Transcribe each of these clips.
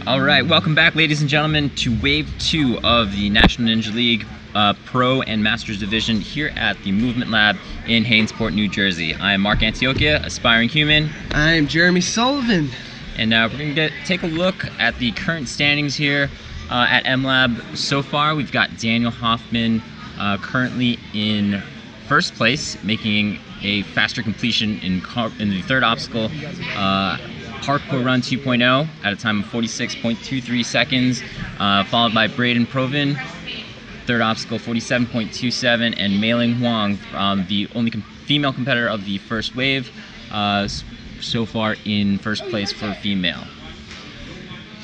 All right, welcome back, ladies and gentlemen, to Wave 2 of the National Ninja League Pro and Masters Division here at the Movement Lab in Haynesport, New Jersey. I am Mark Antiochia, aspiring human. I am Jeremy Sullivan. And we're going to take a look at the current standings here at MLab. So far, we've got Daniel Hoffman currently in first place, making a faster completion in the third obstacle. Parkour Run 2.0 at a time of 46.23 seconds, followed by Braden Provin, third obstacle 47.27, and Mei-Ling Huang, the only female competitor of the first wave, so far in first place for female.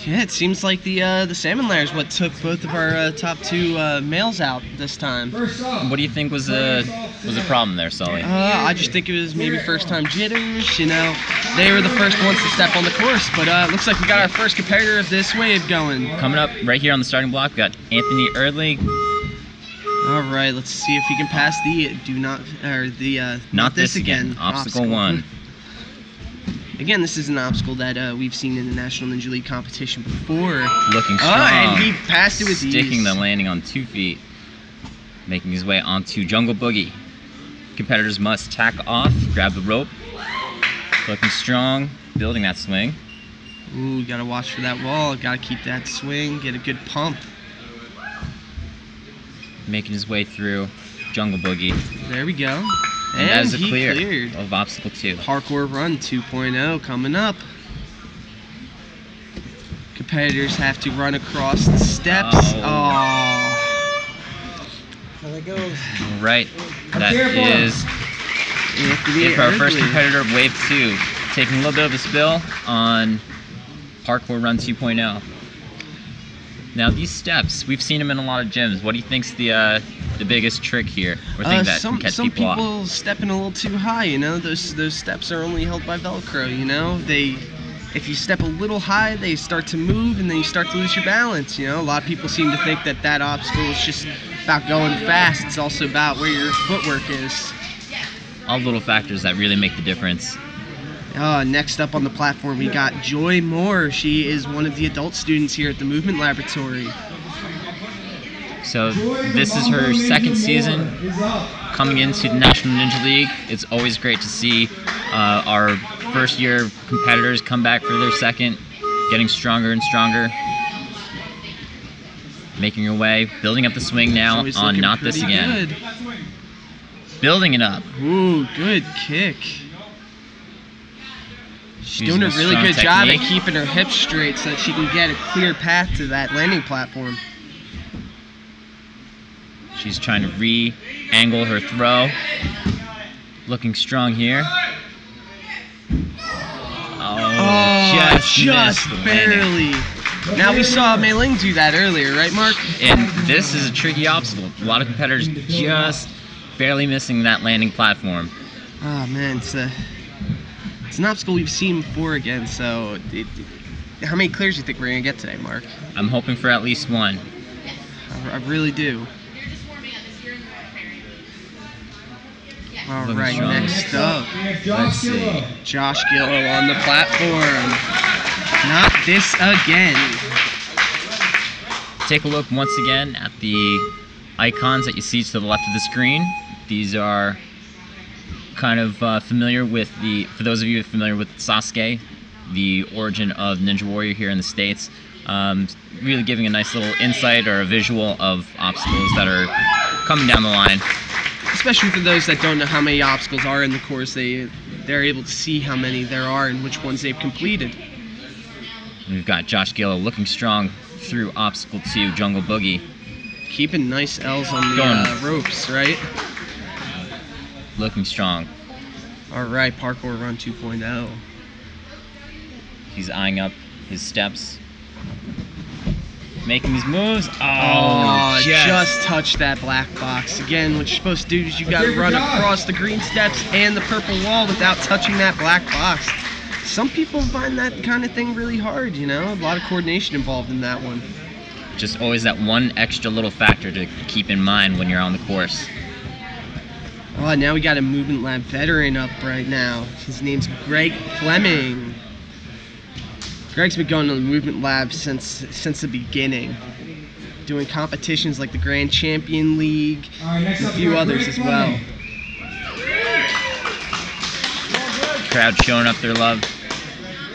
Yeah, it seems like the salmon layer is what took both of our top two males out this time. What do you think was the problem there, Sully? I just think it was maybe first time jitters. You know, they were the first ones to step on the course, but looks like we got our first competitor of this wave going. Coming up right here on the starting block, we got Anthony Erdley. All right, let's see if we can pass the not this again obstacle 1. Again, this is an obstacle that we've seen in the National Ninja League competition before. Looking strong. And he passed it with ease. Sticking the landing on 2 feet. Making his way onto Jungle Boogie. Competitors must tack off, grab the rope. Looking strong, building that swing. Ooh, gotta watch for that wall. Gotta keep that swing, get a good pump. Making his way through Jungle Boogie. There we go. And that is a cleared of obstacle 2. Parkour Run 2.0 coming up. Competitors have to run across the steps. Oh. There it goes. Right. That is it for our first competitor of Wave 2. Taking a little bit of a spill on Parkour Run 2.0. Now these steps, we've seen them in a lot of gyms. What do you think's the biggest trick here, or thing that can catch some people off? stepping a little too high. You know, those steps are only held by Velcro. You know, if you step a little high, they start to move, and then you start to lose your balance. You know, a lot of people seem to think that obstacle is just about going fast. It's also about where your footwork is. All little factors that really make the difference. Next up on the platform, we got Joy Moore. She is one of the adult students here at the Movement Laboratory. So this is her second season coming into the National Ninja League. It's always great to see our first year competitors come back for their second, getting stronger and stronger. Making her way, building up the swing now on Not This Again. Good. Building it up. Ooh, good kick. She's doing a really good job at keeping her hips straight so that she can get a clear path to that landing platform. She's trying to re-angle her throw. Looking strong here. Just barely. Now we saw Mei-Ling do that earlier, right, Mark? And this is a tricky obstacle. A lot of competitors just barely missing that landing platform. Oh man, it's an obstacle we've seen before again, so how many clears do you think we're going to get today, Mark? I'm hoping for at least one. I really do. All right, next up, let's see. Josh Gillo on the platform. Not This Again. Take a look once again at the icons that you see to the left of the screen. These are kind of familiar with for those of you familiar with Sasuke, the origin of Ninja Warrior here in the States. Really giving a nice little insight or a visual of obstacles that are coming down the line. Especially for those that don't know how many obstacles are in the course, they're able to see how many there are and which ones they've completed. And we've got Josh Gillo looking strong through obstacle 2, Jungle Boogie. Keeping nice L's on the ropes, right? Looking strong. All right, Parkour Run 2.0. He's eyeing up his steps. Making these moves. Oh, just touched that black box. Again, what you're supposed to do is you got to run across the green steps and the purple wall without touching that black box. Some people find that kind of thing really hard, you know? A lot of coordination involved in that one. Just always that one extra little factor to keep in mind when you're on the course. Oh, now we got a Movement Lab veteran up right now. His name's Greg Fleming. Greg's been going to the movement lab since the beginning, doing competitions like the Grand Champion League and a few others as well. Crowd showing up their love,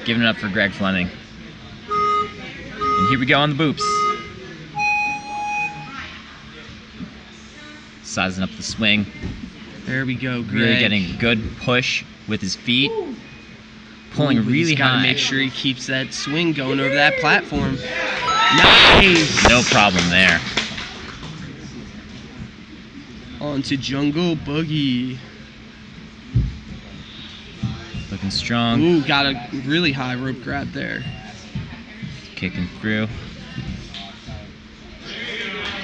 giving it up for Greg Fleming. And here we go on the boops. Sizing up the swing. There we go, Greg. Really getting a good push with his feet. Pulling really He's gotta high. make sure he keeps that swing going over that platform. Nice! No problem there. On to Jungle Boogie. Looking strong. Ooh, got a really high rope grab there. Kicking through.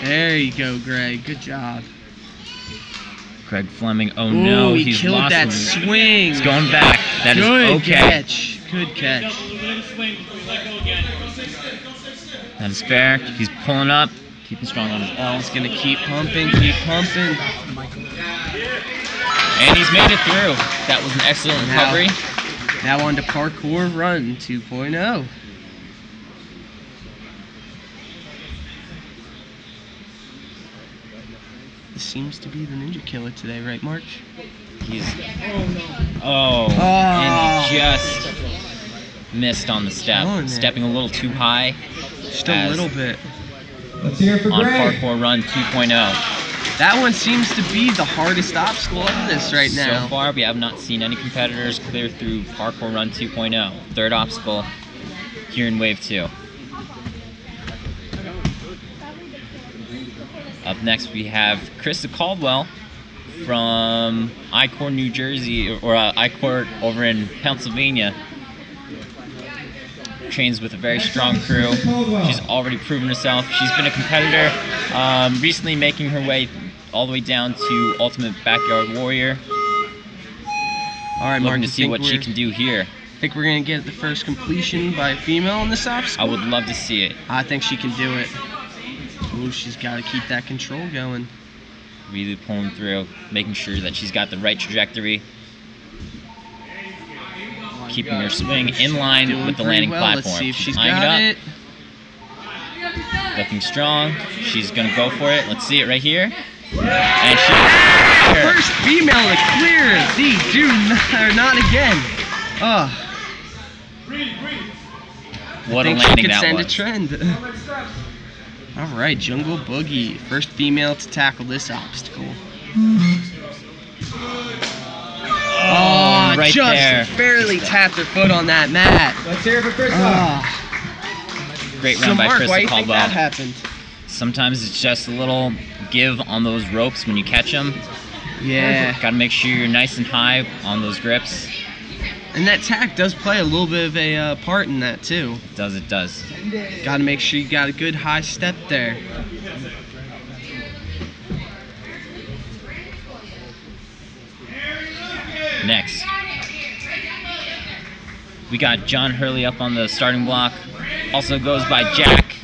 There you go, Greg. Good job. Greg Fleming. Oh no, Ooh, he he's killed lost that one. swing. He's going back. That is Good okay. catch. Good catch. That is fair. He's pulling up, keeping strong on his L. He's gonna keep pumping, keep pumping. And he's made it through. That was an excellent recovery. Now on to Parkour Run 2.0. This seems to be the Ninja Killer today, right, Mark? He's and he just missed on the step. Oh, man. Stepping a little too high. Just a little bit. Let's hear it for On Greg. Parkour Run 2.0. That one seems to be the hardest obstacle of this right now. So far, we have not seen any competitors clear through Parkour Run 2.0. Third obstacle here in Wave 2. Up next, we have Krista Caldwell from I-Core, New Jersey, or I-Core over in Pennsylvania. Trains with a very strong crew. She's already proven herself. She's been a competitor, recently making her way all the way down to Ultimate Backyard Warrior. All right, Mark, Looking to see what she can do here. Think we're gonna get the first completion by a female in this obstacle? I would love to see it. I think she can do it. Ooh, she's got to keep that control going. Really pulling through, making sure that she's got the right trajectory. Keeping her swing in line Doing with the pretty landing well. platform. Let's see if she's eyeing got it it. up, looking strong. She's gonna go for it. Let's see it right here. And she First female to clear the not again. Oh, what I a think she landing could that send a was. trend. All right, Jungle Boogie, first female to tackle this obstacle. Oh, right just there. barely tapped her foot on that mat. Let's hear it for Chris. Great So round by Mark, why Krista do you think Caldwell. that happened? Sometimes it's just a little give on those ropes when you catch them. Yeah, Got to make sure you're nice and high on those grips. and that tack does play a little bit of a part in that too. It does, it does. Got to make sure you got a good high step there. Next, we got John Hurley up on the starting block. Also goes by Jack.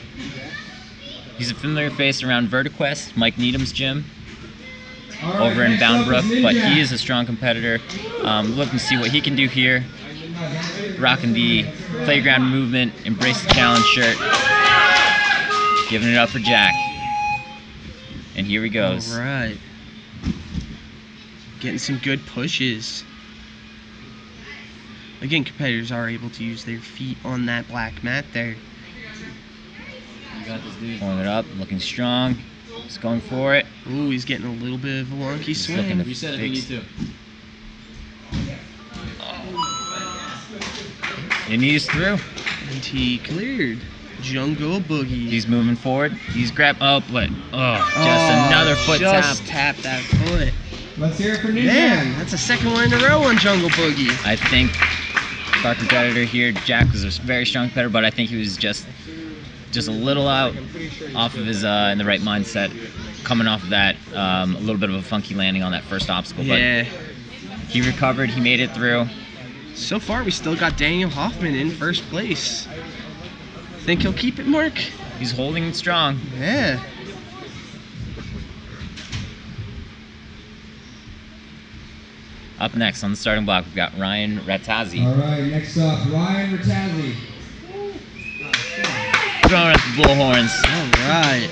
He's a familiar face around VertiQuest, Mike Needham's gym over in Boundbrook, but he is a strong competitor. Looking to see what he can do here. Rocking the playground movement, embrace the challenge shirt. Giving it up for Jack. And here he goes. All right. Getting some good pushes. Again, competitors are able to use their feet on that black mat there. Pulling it up, looking strong. He's going for it. Ooh, he's getting a little bit of a wonky He's looking swing. to fix. And he's through. And he cleared. Jungle Boogie. He's moving forward. He's grabbed. Oh, but just another foot tap. Just tap that foot. Let's hear it for Ninja. Man, that's the second one in a row on Jungle Boogie. I think our competitor here, Jack, was a very strong competitor, but I think he was just a little out off of his in the right mindset, coming off of that a little bit of a funky landing on that first obstacle. Yeah. But he recovered. He made it through. So far, we still got Daniel Hoffman in first place. Think he'll keep it, Mark? He's holding it strong. Yeah. Up next on the starting block, we've got Ryan Rattazzi. All right, next up, Ryan Rattazzi. bullhorns. All right.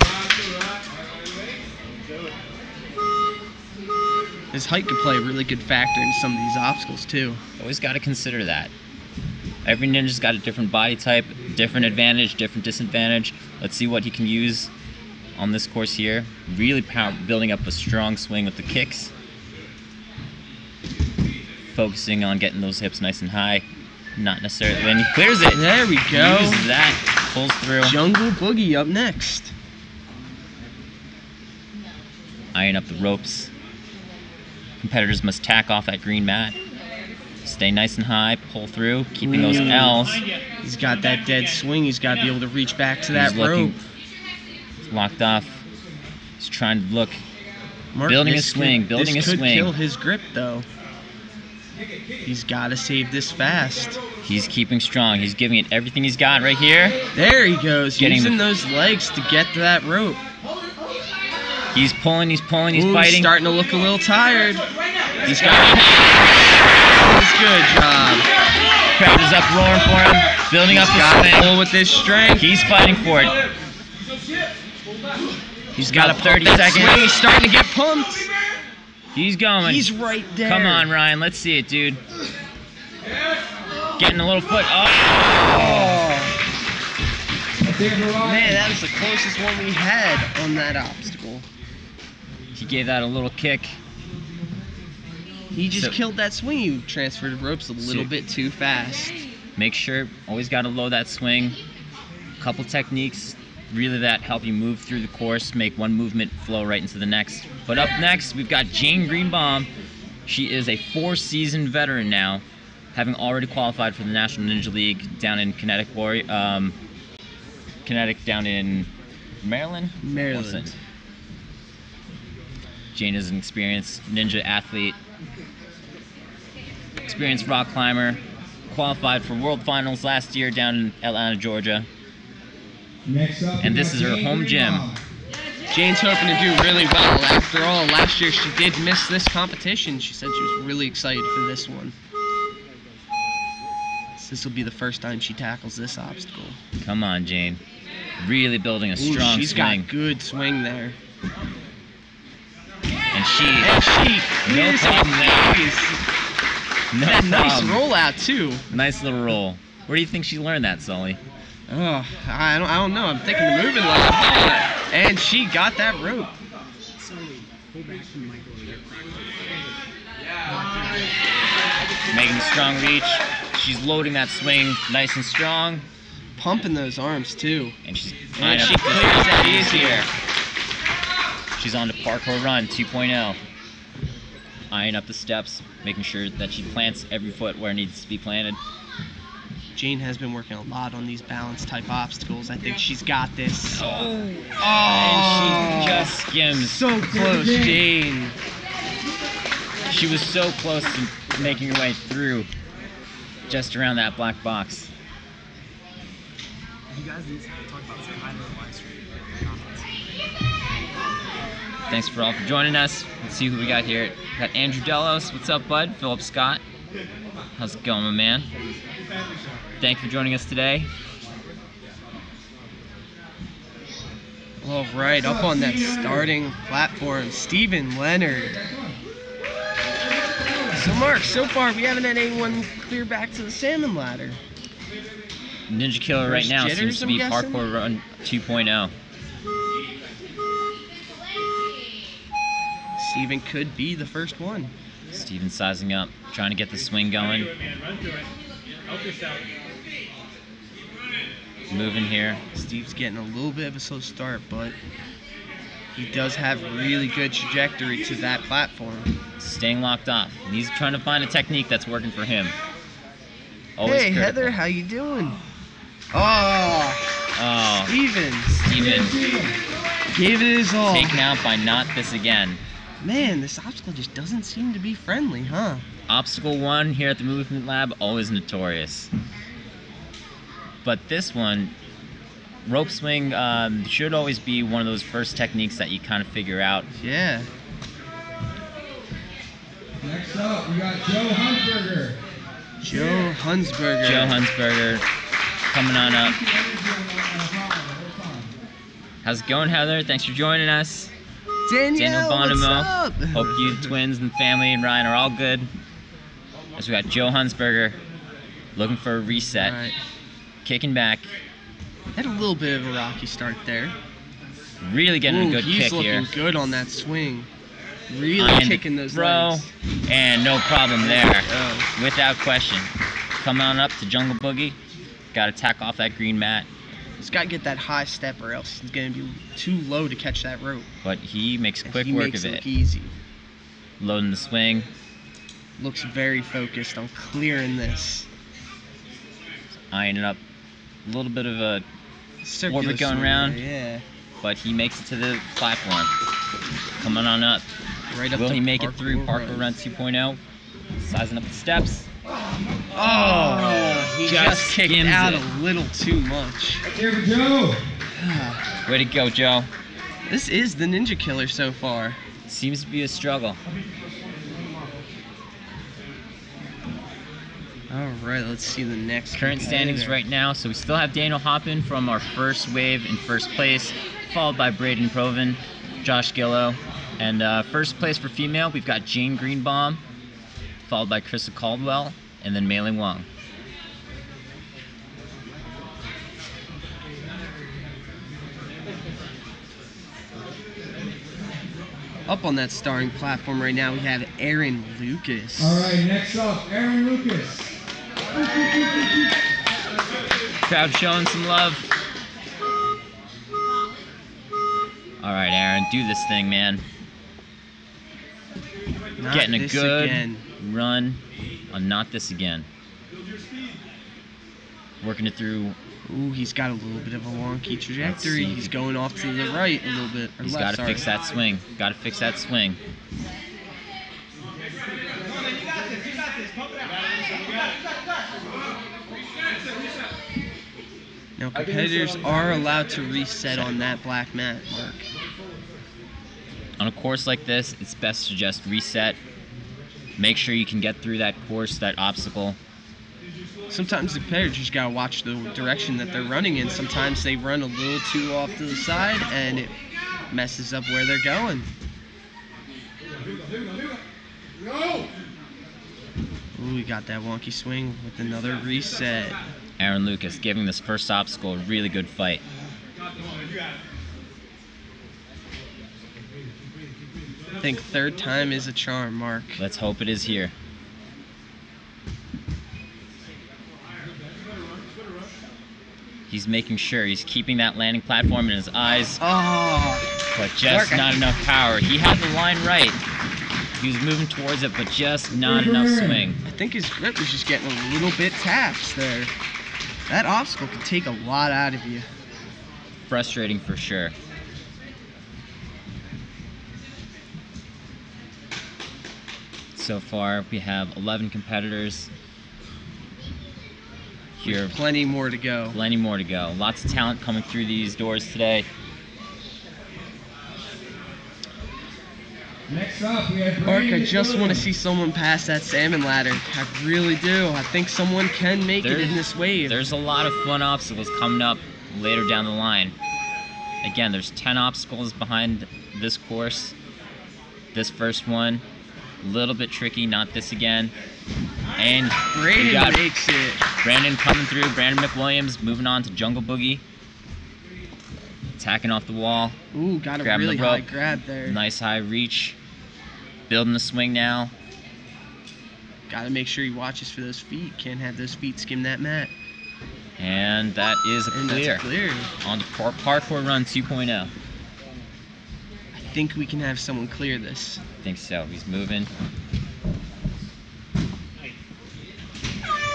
His height could play a really good factor in some of these obstacles too. Always got to consider that. Every ninja's got a different body type, different advantage, different disadvantage. Let's see what he can use on this course here. Really building up a strong swing with the kicks. Focusing on getting those hips nice and high. Not necessarily when he clears it. There we go. Uses that, pulls through. Jungle Boogie up next. Eyeing up the ropes. Competitors must tack off that green mat. Stay nice and high, pull through, keeping those L's. He's got that dead swing. He's got to be able to reach back to that rope. He's locked off. He's trying to look. Mark, Building a swing, building a this could swing. Kill his grip though. He's got to save this fast. He's keeping strong. He's giving it everything he's got right here. There he goes, Getting using those legs to get to that rope. He's pulling, he's pulling, he's Ooh, fighting. He's starting to look a little tired. He's got good job. Crowd is up roaring for him. Building up Got his to swing. pull with this strength. He's fighting for it. He's got to 30 pump that seconds. swing. He's starting to get pumped. He's going. He's right there. Come on, Ryan. Let's see it, dude. Getting a little foot. Oh. Man, that was the closest one we had on that obstacle. He gave that a little kick. He just So- killed that swing. He transferred ropes a little So- bit too fast. Make sure, always got to load that swing. Couple techniques really that help you move through the course, make one movement flow right into the next. But up next, we've got Jane Greenbaum. She is a 4-season veteran now, having already qualified for the National Ninja League down in Kinetic down in Maryland? Maryland. Jane is an experienced ninja athlete, experienced rock climber, qualified for World Finals last year down in Atlanta, Georgia. Next up, And this is her home gym. Jane's hoping to do really well. After all, last year she did miss this competition. She said she was really excited for this one. So this will be the first time she tackles this obstacle. Come on, Jane. Really building a Ooh, strong she's swing. got good swing there. And she, And she no clears problem there. these. No That nice problem. rollout too. Nice little roll. Where do you think she learned that, Sully? Oh, I don't know. I'm thinking the moving lab. And she got that rope. Making a strong reach. She's loading that swing nice and strong. Pumping those arms too. And she's And she clears that easier. She's on to parkour run 2.0. Eyeing up the steps, making sure that she plants every foot where it needs to be planted. Jane has been working a lot on these balance type obstacles. I think she's got this. And she just skims. So close, Jane. She was so close to making her way through, just around that black box. You guys need to talk about this behind the live stream. Thanks for all for joining us. Let's see who we got here. We got Andrew Delos. What's up, bud? Philip Scott. How's it going, my man? Thank you for joining us today. All right, up on that starting platform, Steven Leonard. So Mark, so far we haven't had anyone clear back to the salmon ladder. Ninja Killer right First now jitters, seems to I'm be guessing? Parkour Run 2.0. Steven could be the first one. Steven sizing up, trying to get the swing going. Moving here. Steve's getting a little bit of a slow start, but he does have really good trajectory to that platform. Staying locked off. And he's trying to find a technique that's working for him. Always Hey critical. Heather, how you doing? Oh, Oh, Steven Steven. gave it his all. Taken out by not this again. Man, this obstacle just doesn't seem to be friendly, huh? Obstacle 1 here at the Movement Lab, always notorious. But this one, rope swing, should always be one of those first techniques that you kind of figure out. Yeah. Next up, we got Joe Hunsberger. Joe Hunsberger. Joe Hunsberger coming on up. How's it going, Heather? Thanks for joining us. Danielle, what's Bonomo. up? Hope you twins and family and Ryan are all good. As we got Joe Hunsberger looking for a reset. All right. Kicking back. Had a little bit of a rocky start there. Really getting a good he's kick looking here. good on that swing. Really Iron kicking those throw, legs. and no problem there. Oh. Without question. Come on up to Jungle Boogie. Got to tack off that green mat. He's got to get that high step or else he's going to be too low to catch that rope. But he makes And quick he work makes of it it. look easy. Loading the swing. Looks very focused on clearing this. Eyeing up. A little bit of a Circular orbit going swing round. there, yeah. But he makes it to the platform. Coming on up. Right up Will to he make it through Parkour Run 2.0? Sizing up the steps. Oh, he just kicked skims out it. a little too much. Here for Joe. Way to go, Joe. This is the Ninja Killer so far. Seems to be a struggle. All right, let's see the next Current standings competitor. right now. So we still have Daniel Hoppin from our first wave in first place, followed by Braden Proven, Josh Gillow. And first place for female, we've got Jane Greenbaum, followed by Krista Caldwell, and then Mei Ling Wang. Up on that starring platform right now, we have Aaron Lucas. All right, next up, Aaron Lucas. Crowd showing some love. All right, Aaron, do this thing, man. Not Getting a this good again. run on Not This Again. Working it through. Ooh, he's got a little bit of a wonky trajectory. see. He's going off to the right a little bit. Or He's left, got to sorry. fix that swing. Got to fix that swing. Now, competitors are allowed to reset on that black mat, Mark. On a course like this, it's best to just reset. Make sure you can get through that course, that obstacle. Sometimes the competitors just gotta watch the direction that they're running in. Sometimes they run a little too off to the side, and it messes up where they're going. Ooh, we got that wonky swing with another reset. Aaron Lucas giving this first obstacle a really good fight. I think third time is a charm, Mark. Let's hope it is here. He's making sure he's keeping that landing platform in his eyes, Oh, but just Mark, not enough power. He had the line right. He was moving towards it, but just not enough swing. I think his grip was just getting a little bit taxed there. That obstacle could take a lot out of you. Frustrating for sure. So far, we have 11 competitors. Here, Plenty more to go. plenty more to go. Lots of talent coming through these doors today. Next up, we have Mark, I Brandon just want to Williams. see someone pass that salmon ladder. I really do. I think someone can make it in this wave. There's a lot of fun obstacles coming up later down the line. Again, there's 10 obstacles behind this course. This first one, a little bit tricky, Not This Again. And we Braden got makes it. Brandon coming through, Brandon McWilliams moving on to Jungle Boogie. Attacking off the wall, Ooh, got a Grabbing the really high rope. grab there. nice high reach. Building the swing now. Got to make sure he watches for those feet. Can't have those feet skim that mat. And that is a And clear. that's a clear. On to Parkour Run 2.0. I think we can have someone clear this. I think so. He's moving.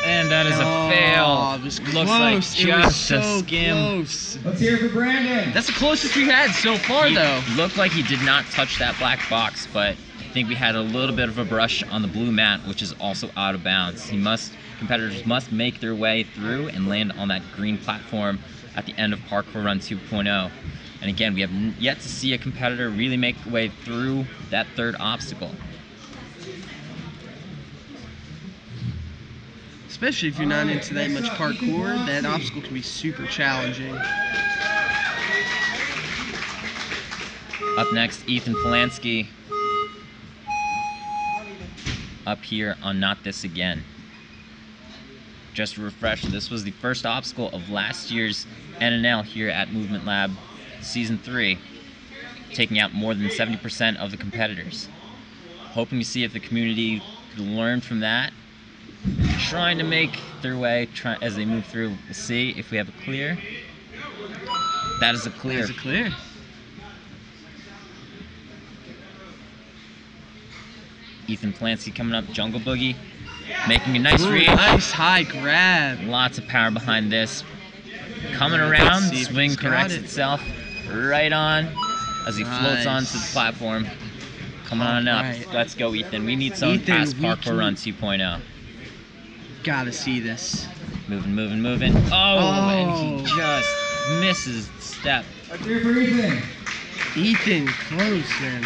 And that is a Oh, fail. it was Looks like close. It was just a so skim. close. Let's hear it for Brandon. That's the closest we had so far, He though. looked like he did not touch that black box, but I think we had a little bit of a brush on the blue mat, which is also out of bounds. Competitors must make their way through and land on that green platform at the end of Parkour Run 2.0. And again, we have yet to see a competitor really make their way through that third obstacle. Especially if you're not into that much parkour, that obstacle can be super challenging. Up next, Ethan Polanski. Up here on Not This Again. Just to refresh, this was the first obstacle of last year's NNL here at Movement Lab Season 3, taking out more than 70% of the competitors. Hoping to see if the community could learn from that. Trying to make their way as they move through. We'll see if we have a clear. That is a clear. That's a clear. Ethan Polanski coming up, Jungle Boogie, making a nice read. Nice high grab. Lots of power behind this. Coming around, the swing corrects itself right on as he floats onto the platform. Coming on up. Let's go, Ethan. We need someone past Parkour Run 2.0. Gotta see this. Moving, moving, moving. Oh, and he just misses the step. A clear for Ethan. Ethan, close, man.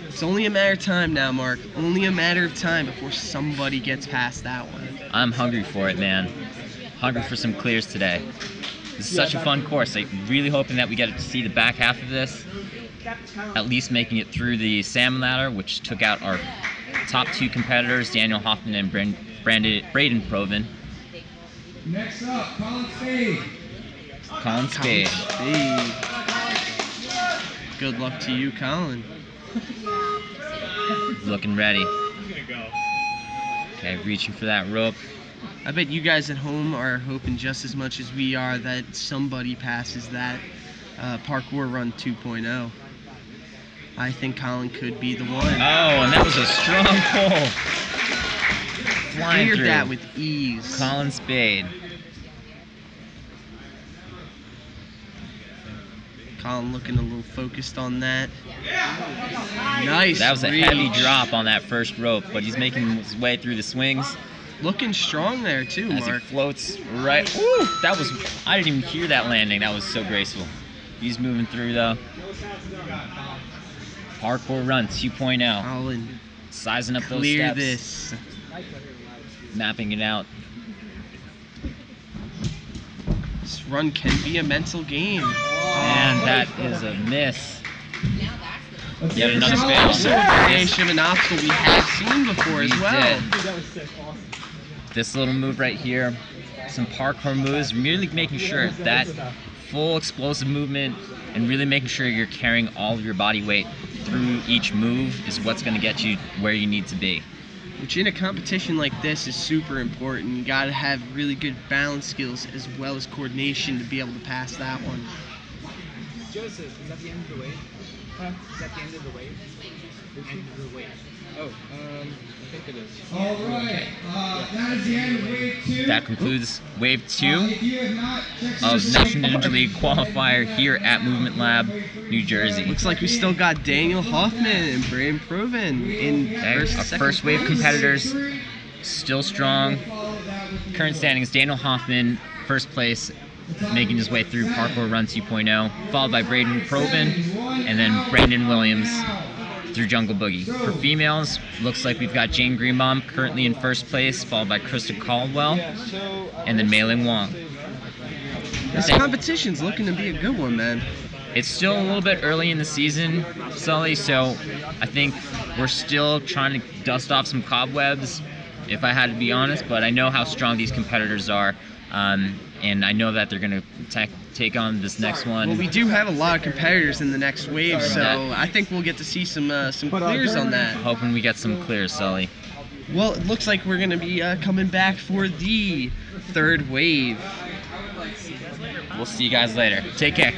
It's only a matter of time now, Mark. Only a matter of time before somebody gets past that one. I'm hungry for it, man. Hungry for some clears today. This is such a fun course. I'm really hoping that we get to see the back half of this. At least making it through the salmon ladder, which took out our top 2 competitors, Daniel Hoffman and Braden Proven. Next up, Colin Spade. Colin Spade. Good luck to you, Colin. Looking ready. Okay, reaching for that rope. I bet you guys at home are hoping just as much as we are that somebody passes that Parkour Run 2.0. I think Colin could be the one. Oh, and that was a strong pull. Flying Cleared through. that with ease. Colin Spade. Colin looking a little focused on that. Nice. That was a reach. heavy drop on that first rope, but he's making his way through the swings. Looking strong there too, As Mark. he floats right. Ooh, that was. I didn't even hear that landing. That was so graceful. He's moving through though. Parkour Run 2.0. Colin, Sizing up those clear steps. this. Mapping it out. This run can be a mental game. And that is a miss. Let's Yet see another Colin. fail. Also a variation of an obstacle we have seen before as We well. did. This little move right here, some parkour moves, really making sure that full explosive movement and really making sure you're carrying all of your body weight through each move is what's going to get you where you need to be. Which in a competition like this is super important. You gotta have really good balance skills as well as coordination to be able to pass that one. Joseph, is that the end of the wave? Huh? Is that the end of the wave? End of the wave. Oh, I think it is. All right. That is the end of wave 2. That concludes Wave 2 If you have not checked of your National score, Ninja League Qualifier here at Movement Lab, New Jersey. Looks like we still got Daniel Hoffman and Braden Proven in Our second first wave place. competitors still strong. Current standings, Daniel Hoffman, first place, making his way through Parkour Run 2.0, followed by Braden Proven, and then Brandon Williams through Jungle Boogie. For females, looks like we've got Jane Greenbaum currently in first place, followed by Krista Caldwell, and then Mei-Ling Wong. This competition's looking to be a good one, man. It's still a little bit early in the season, Sully, so I think we're still trying to dust off some cobwebs, if I had to be honest, but I know how strong these competitors are, and I know that they're going to take on this next one. Well, we do have a lot of competitors in the next wave, so I think we'll get to see some clears on that. Hoping we get some clears, Sully. Well, it looks like we're going to be coming back for the third wave. We'll see you guys later. Take care.